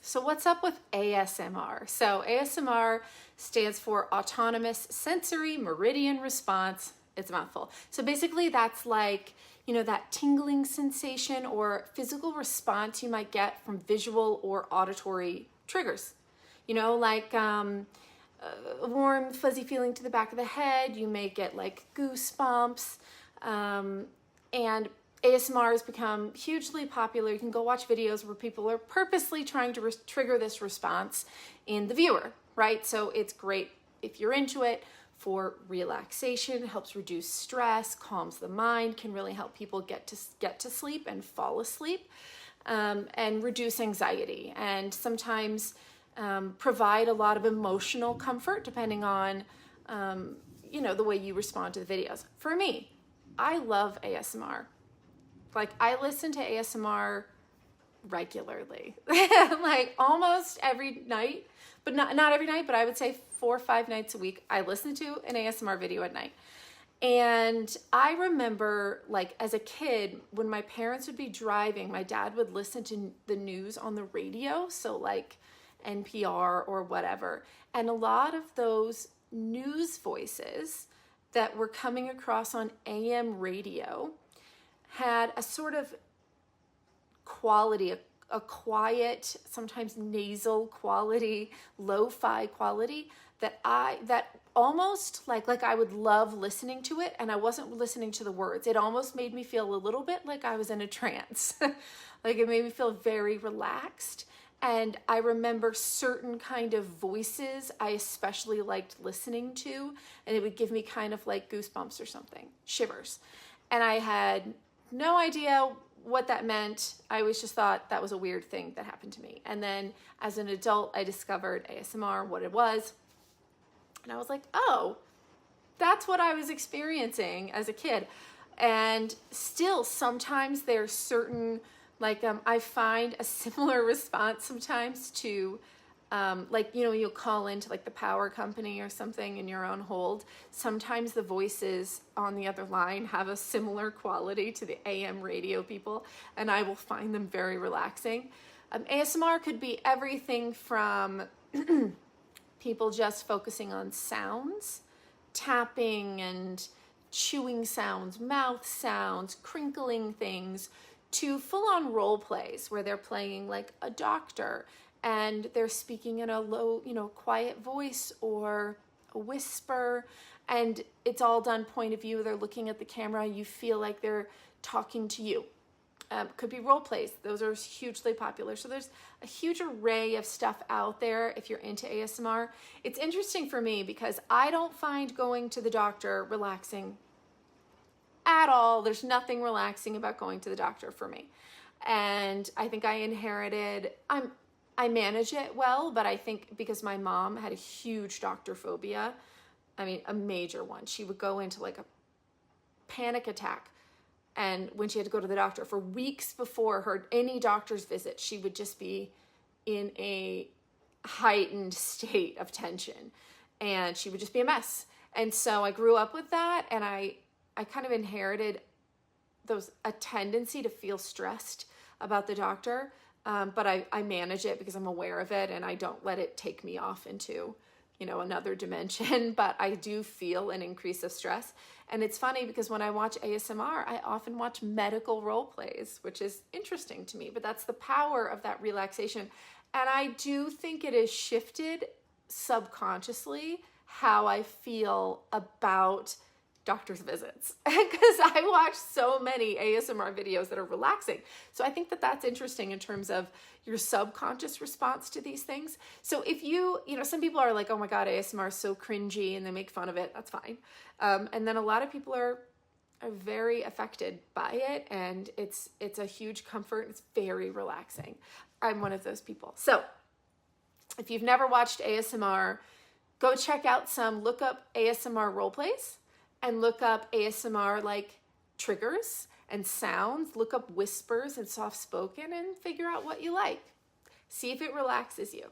So what's up with ASMR? So ASMR stands for Autonomous Sensory Meridian Response. It's a mouthful. So basically that's like, that tingling sensation or physical response you might get from visual or auditory triggers. Like a warm, fuzzy feeling to the back of the head. You may get like goosebumps. And ASMR has become hugely popular. You can go watch videos where people are purposely trying to trigger this response in the viewer, right? So it's great if you're into it for relaxation, helps reduce stress, calms the mind, can really help people get to sleep and fall asleep, and reduce anxiety, and sometimes provide a lot of emotional comfort depending on the way you respond to the videos. For me, I love ASMR. Like, I listen to ASMR regularly, like almost every night, but not every night, but I would say 4 or 5 nights a week, I listen to an ASMR video at night. And I remember, like, as a kid, when my parents would be driving, my dad would listen to the news on the radio, so like NPR or whatever. And a lot of those news voices that were coming across on AM radio had a sort of quality, a quiet, sometimes nasal quality, lo-fi quality that almost like I would love listening to it, and I wasn't listening to the words. It almost made me feel a little bit like I was in a trance. Like, it made me feel very relaxed. And I remember certain kind of voices I especially liked listening to, and it would give me kind of like goosebumps or something, shivers. And I had no idea what that meant. I always just thought that was a weird thing that happened to me. And then as an adult, I discovered ASMR, what it was. And I was like, oh, that's what I was experiencing as a kid. And still, sometimes there's certain, I find a similar response sometimes to, you'll call into like the power company or something in your own hold. Sometimes the voices on the other line have a similar quality to the AM radio people, and I will find them very relaxing. ASMR could be everything from people just focusing on sounds, tapping and chewing sounds, mouth sounds, crinkling things, to full-on role plays where they're playing like a doctor and they're speaking in a low, quiet voice or a whisper, and it's all done point of view. They're looking at the camera. You feel like they're talking to you. Could be role plays. Those are hugely popular. So there's a huge array of stuff out there if you're into ASMR. It's interesting for me because I don't find going to the doctor relaxing at all. There's nothing relaxing about going to the doctor for me. And I think I inherited, I manage it well, but I think because my mom had a huge doctor phobia, a major one. She would go into like a panic attack, and when she had to go to the doctor for weeks before any doctor's visit, she would just be in a heightened state of tension, and she would just be a mess. And so I grew up with that, and I kind of inherited a tendency to feel stressed about the doctor. But I manage it because I'm aware of it, and I don't let it take me off into, another dimension. But I do feel an increase of stress. And it's funny because when I watch ASMR, I often watch medical role plays, which is interesting to me. But that's the power of that relaxation. And I do think it has shifted subconsciously how I feel about doctor's visits, because I watch so many ASMR videos that are relaxing. So I think that that's interesting in terms of your subconscious response to these things. So if some people are like, oh my God, ASMR is so cringy, and they make fun of it. That's fine. And then a lot of people are very affected by it, and it's a huge comfort. It's very relaxing. I'm one of those people. So if you've never watched ASMR, go check out look up ASMR role plays, and look up ASMR like triggers and sounds. Look up whispers and soft spoken and figure out what you like. See if it relaxes you.